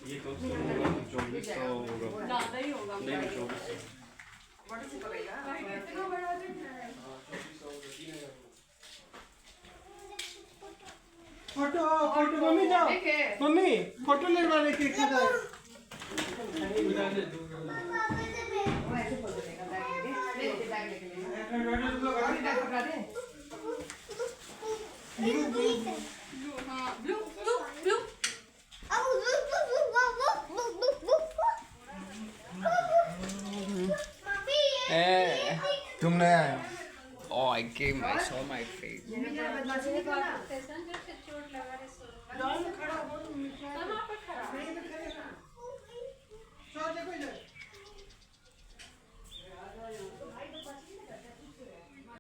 ये तो 2400 होगा, ज़्यादा ही होगा। नहीं 2400। बड़ा से पड़ेगा इतना बड़ा है। फोटो फोटो मम्मी जाओ, मम्मी फोटो लेवाने के किधर तुमने Oh, I came. I saw my face. खड़ा हो